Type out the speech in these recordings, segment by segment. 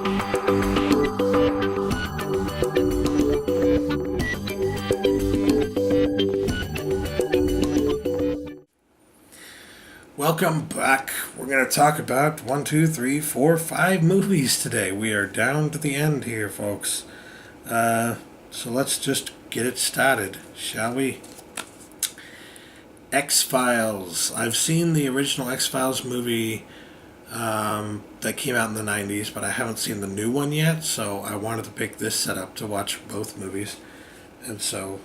Welcome back. We're going to talk about 1, 2, 3, 4, 5 movies today. We are down to the end here, folks. So let's just get it started, shall we? XFiles. I've seen the original XFiles movie that came out in the 90s, but I haven't seen the new one yet, so I wanted to pick this setup to watch both movies. And so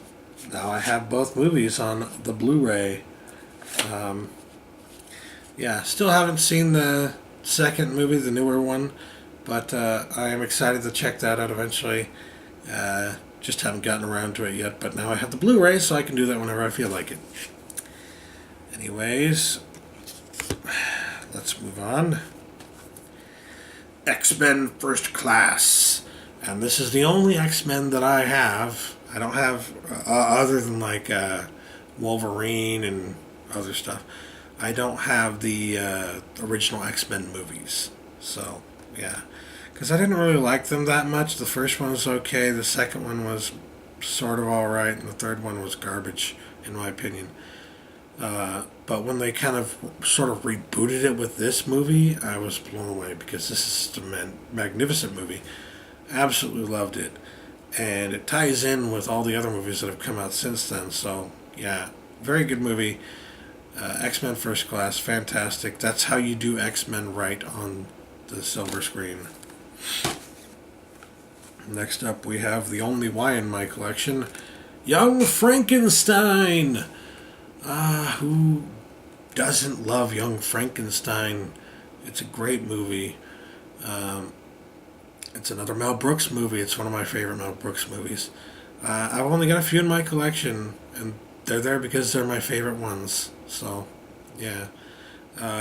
now I have both movies on the Blu-ray. Yeah, still haven't seen the second movie, the newer one, but I am excited to check that out eventually. Just haven't gotten around to it yet, but now I have the Blu-ray, so I can do that whenever I feel like it. Anyways, let's move on. X-Men First Class. And this is the only X-Men that I have. I don't have, other than like Wolverine and other stuff. I don't have the original X-Men movies. So, yeah. Because I didn't really like them that much. The first one was okay. The second one was sort of alright. And the third one was garbage, in my opinion. But when they kind of sort of rebooted it with this movie, I was blown away. Because this is a magnificent movie. Absolutely loved it. And it ties in with all the other movies that have come out since then. So, yeah. Very good movie. X-Men First Class, fantastic. That's how you do X-Men right on the silver screen. Next up, we have the only Y in my collection, Young Frankenstein. Who doesn't love Young Frankenstein? It's a great movie. It's another Mel Brooks movie. It's one of my favorite Mel Brooks movies. I've only got a few in my collection, and they're there because they're my favorite ones. So, yeah.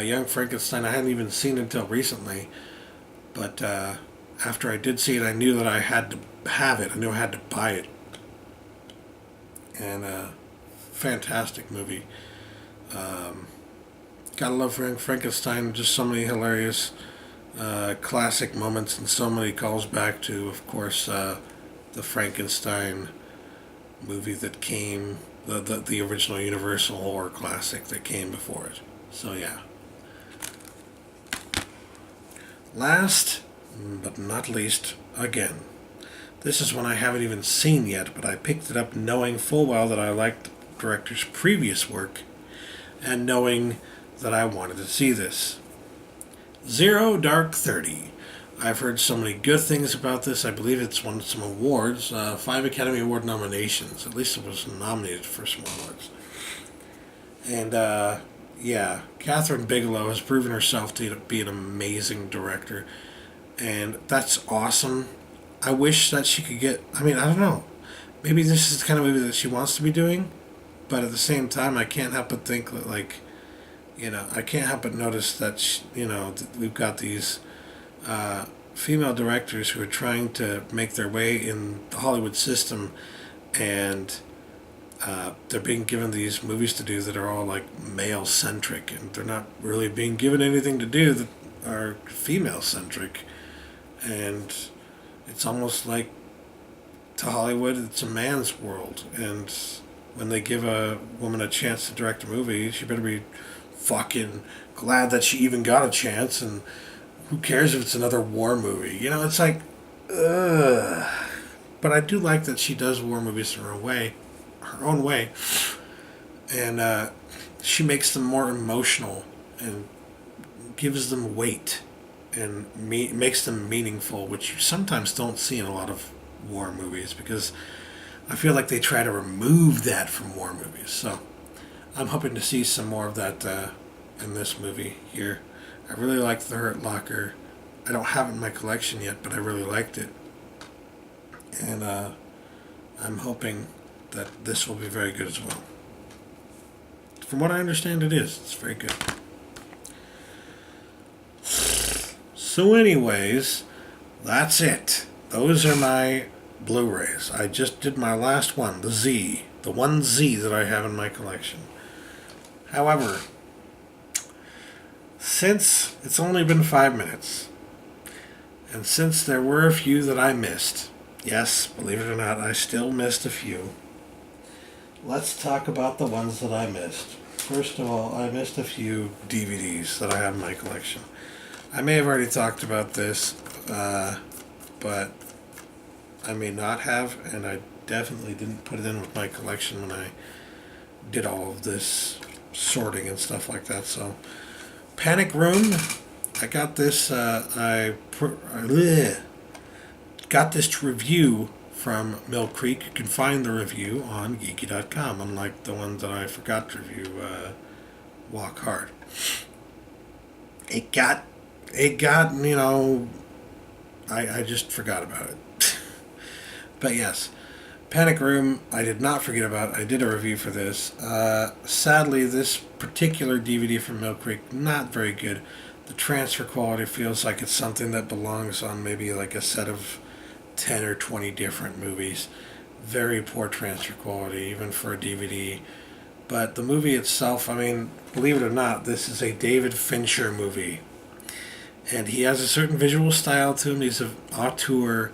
Young Frankenstein, I hadn't even seen it until recently. But after I did see it, I knew that I had to have it. I knew I had to buy it. And fantastic movie. Gotta love Young Frankenstein. Just so many hilarious classic moments, and so many calls back to, of course, the Frankenstein movie that came, the original Universal horror classic that came before it. So yeah. Last but not least, again, this is one I haven't even seen yet, but I picked it up knowing full well that I liked the director's previous work and knowing that I wanted to see this. Zero Dark 30. I've heard so many good things about this. I believe it's won some awards, 5 Academy Award nominations. At least it was nominated for some awards. And, yeah, Catherine Bigelow has proven herself to be an amazing director. And that's awesome. I wish that she could get, I don't know. Maybe this is the kind of movie that she wants to be doing. But at the same time, I can't help but think that, I can't help but notice that, we've got these female directors who are trying to make their way in the Hollywood system, and they're being given these movies to do that are all like male centric, and they're not really being given anything to do that are female centric. And it's almost like to Hollywood, it's a man's world, and when they give a woman a chance to direct a movie, she better be fucking glad that she even got a chance. And who cares if it's another war movie? It's like, ugh. But I do like that she does war movies her own way. And she makes them more emotional and gives them weight and makes them meaningful, which you sometimes don't see in a lot of war movies, because I feel like they try to remove that from war movies. So I'm hoping to see some more of that in this movie here. I really liked The Hurt Locker. I don't have it in my collection yet, but I really liked it. And I'm hoping that this will be very good as well. From what I understand, it is. It's very good. So anyways, that's it. Those are my Blu-rays. I just did my last one, the Z. The one Z that I have in my collection. However, since it's only been 5 minutes, And since there were a few that I missed, yes, believe it or not, I still missed a few. Let's talk about the ones that I missed. First of all, I missed a few DVDs that I have in my collection. I may have already talked about this, but I may not have, and I definitely didn't put it in with my collection when I did all of this sorting and stuff like that. So, Panic Room, I got this. Got this review from Mill Creek. You can find the review on geeky.com, unlike the one that I forgot to review, Walk Hard. It got, I just forgot about it. But yes, Panic Room, I did not forget about. I did a review for this. Sadly, this particular DVD from Mill Creek, not very good. The transfer quality feels like it's something that belongs on maybe like a set of 10 or 20 different movies. Very poor transfer quality, even for a DVD. But the movie itself, I mean, believe it or not, this is a David Fincher movie. And he has a certain visual style to him. He's an auteur.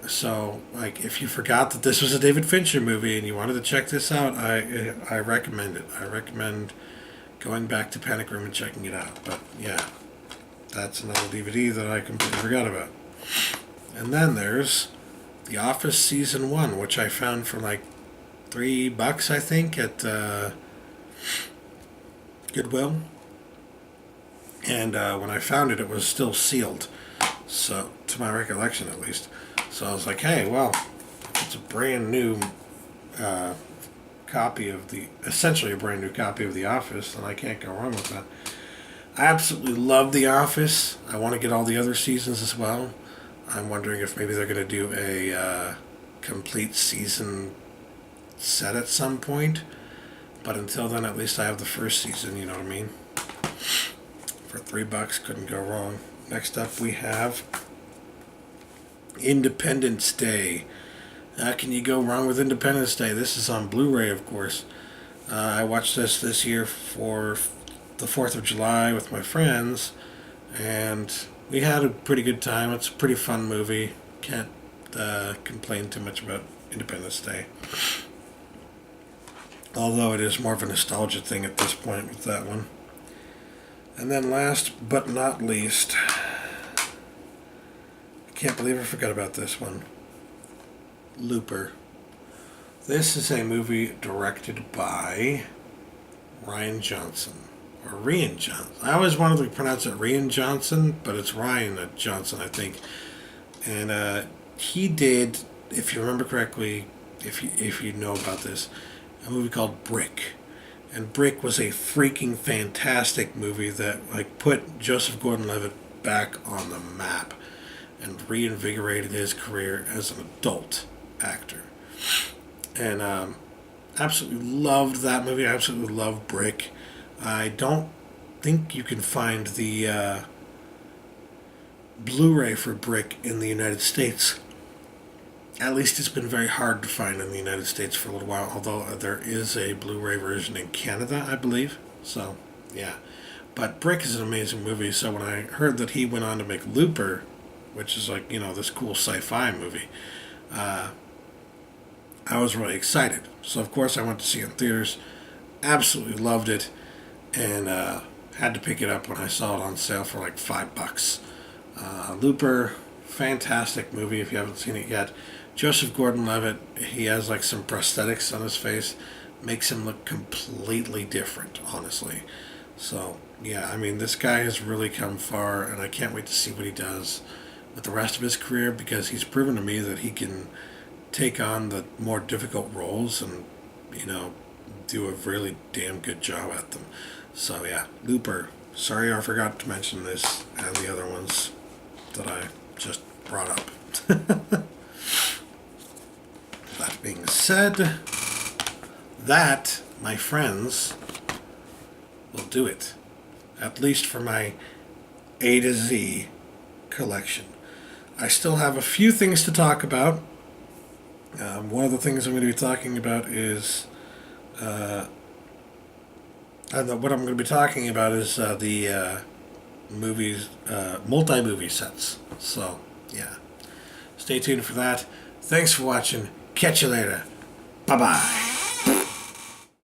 So, like, if you forgot that this was a David Fincher movie and you wanted to check this out, I recommend it. I recommend going back to Panic Room and checking it out. But, yeah, that's another DVD that I completely forgot about. And then there's The Office Season 1, which I found for like $3, I think, at Goodwill. And when I found it, it was still sealed. So, to my recollection at least. So I was like, hey, well, it's a brand new essentially a brand new copy of The Office, and I can't go wrong with that. I absolutely love The Office. I want to get all the other seasons as well. I'm wondering if maybe they're going to do a complete season set at some point. But until then, at least I have the first season, you know what I mean? For $3, couldn't go wrong. Next up, we have Independence Day. How can you go wrong with Independence Day? This is on Blu-ray, of course. I watched this year for the 4th of July with my friends, and we had a pretty good time. It's a pretty fun movie. Can't complain too much about Independence Day. Although it is more of a nostalgia thing at this point with that one. And then last but not least, I can't believe I forgot about this one. Looper. This is a movie directed by Rian Johnson. Or Rian Johnson. I always wanted to pronounce it Rian Johnson, but it's Rian Johnson, I think. And he did, if you remember correctly, if you know about this, a movie called Brick. And Brick was a freaking fantastic movie that put Joseph Gordon-Levitt back on the map and reinvigorated his career as an adult actor. And absolutely loved that movie. I absolutely love Brick. I don't think you can find the Blu-ray for Brick in the United States. At least it's been very hard to find in the United States for a little while, although there is a Blu-ray version in Canada, I believe. So, yeah. But Brick is an amazing movie, so when I heard that he went on to make Looper, which is this cool sci-fi movie, I was really excited. So, of course, I went to see it in theaters, absolutely loved it, and had to pick it up when I saw it on sale for like $5. Looper, fantastic movie if you haven't seen it yet. Joseph Gordon-Levitt, he has some prosthetics on his face, makes him look completely different, honestly. So, yeah, I mean, this guy has really come far, and I can't wait to see what he does with the rest of his career, because he's proven to me that he can take on the more difficult roles and, do a really damn good job at them. So, yeah, Looper. Sorry I forgot to mention this and the other ones that I just brought up. That being said, that, my friends, will do it. At least for my A to Z collection. I still have a few things to talk about. One of the things I'm going to be talking about is the movies, multi-movie sets. So, yeah. Stay tuned for that. Thanks for watching. Catch you later. Bye-bye.